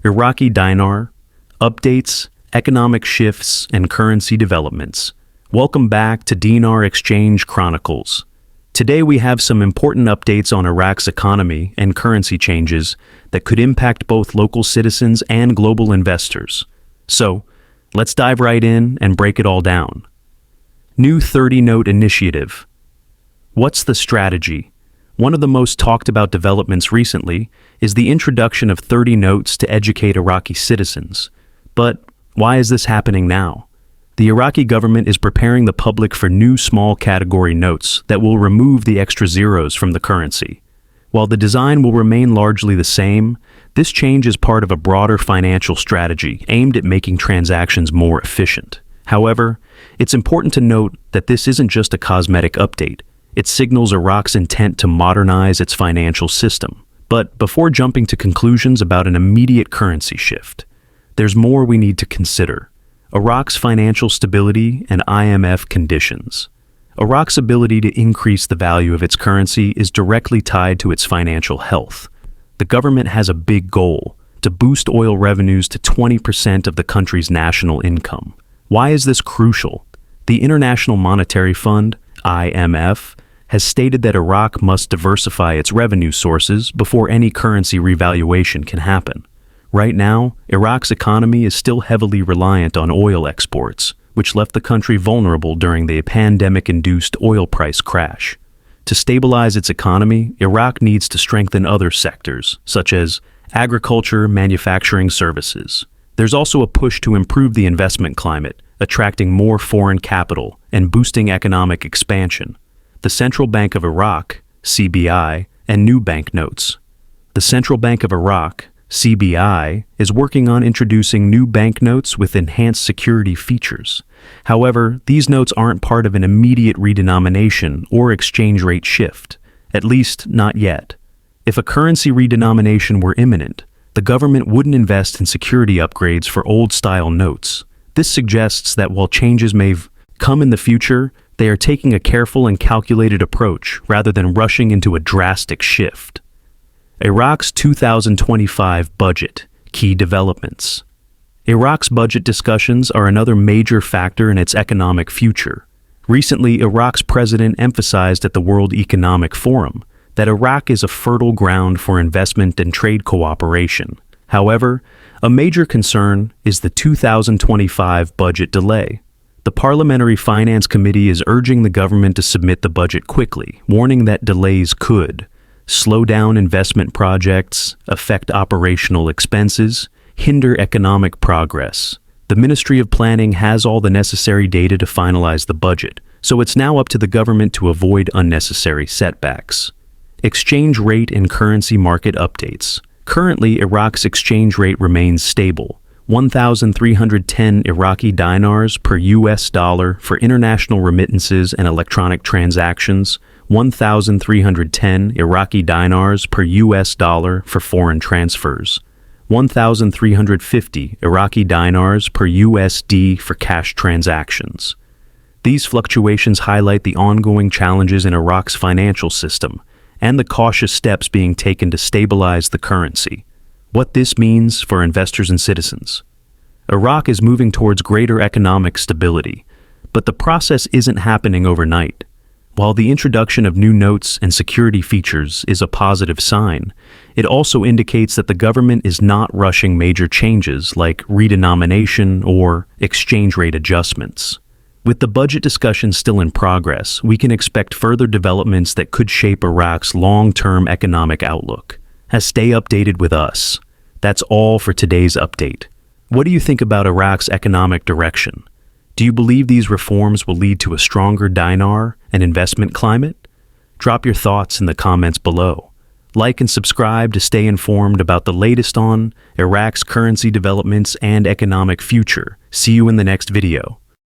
Iraqi Dinar, updates, economic shifts, and currency developments. Welcome back to Dinar Exchange Chronicles. Today we have some important updates on Iraq's economy and currency changes that could impact both local citizens and global investors. So, let's dive right in and break it all down. New 30-note initiative. What's the strategy? One of the most talked about developments recently is the introduction of 30 notes to educate Iraqi citizens. But why is this happening now? The Iraqi government is preparing the public for new small category notes that will remove the extra zeros from the currency. While the design will remain largely the same, this change is part of a broader financial strategy aimed at making transactions more efficient. However, it's important to note that this isn't just a cosmetic update. It signals Iraq's intent to modernize its financial system. But before jumping to conclusions about an immediate currency shift, there's more we need to consider. Iraq's financial stability and IMF conditions. Iraq's ability to increase the value of its currency is directly tied to its financial health. The government has a big goal: to boost oil revenues to 20% of the country's national income. Why is this crucial? The International Monetary Fund, IMF, has stated that Iraq must diversify its revenue sources before any currency revaluation can happen. Right now, Iraq's economy is still heavily reliant on oil exports, which left the country vulnerable during the pandemic-induced oil price crash. To stabilize its economy, Iraq needs to strengthen other sectors, such as agriculture, manufacturing, services. There's also a push to improve the investment climate, attracting more foreign capital and boosting economic expansion. The Central Bank of Iraq, CBI, and new banknotes. The Central Bank of Iraq, CBI, is working on introducing new banknotes with enhanced security features. However, these notes aren't part of an immediate redenomination or exchange rate shift, at least not yet. If a currency redenomination were imminent, the government wouldn't invest in security upgrades for old-style notes. This suggests that while changes may come in the future, they are taking a careful and calculated approach rather than rushing into a drastic shift. Iraq's 2025 budget, key developments. Iraq's budget discussions are another major factor in its economic future. Recently, Iraq's president emphasized at the World Economic Forum that Iraq is a fertile ground for investment and trade cooperation. However, a major concern is the 2025 budget delay. The Parliamentary Finance Committee is urging the government to submit the budget quickly, warning that delays could slow down investment projects, affect operational expenses, hinder economic progress. The Ministry of Planning has all the necessary data to finalize the budget, so it's now up to the government to avoid unnecessary setbacks. Exchange rate and currency market updates. Currently, Iraq's exchange rate remains stable. 1,310 Iraqi dinars per US dollar for international remittances and electronic transactions, 1,310 Iraqi dinars per US dollar for foreign transfers, 1,350 Iraqi dinars per USD for cash transactions. These fluctuations highlight the ongoing challenges in Iraq's financial system and the cautious steps being taken to stabilize the currency. What this means for investors and citizens. Iraq is moving towards greater economic stability, but the process isn't happening overnight. While the introduction of new notes and security features is a positive sign, it also indicates that the government is not rushing major changes like redenomination or exchange rate adjustments. With the budget discussion still in progress, we can expect further developments that could shape Iraq's long-term economic outlook. Stay updated with us. That's all for today's update. What do you think about Iraq's economic direction? Do you believe these reforms will lead to a stronger dinar and investment climate? Drop your thoughts in the comments below. Like and subscribe to stay informed about the latest on Iraq's currency developments and economic future. See you in the next video.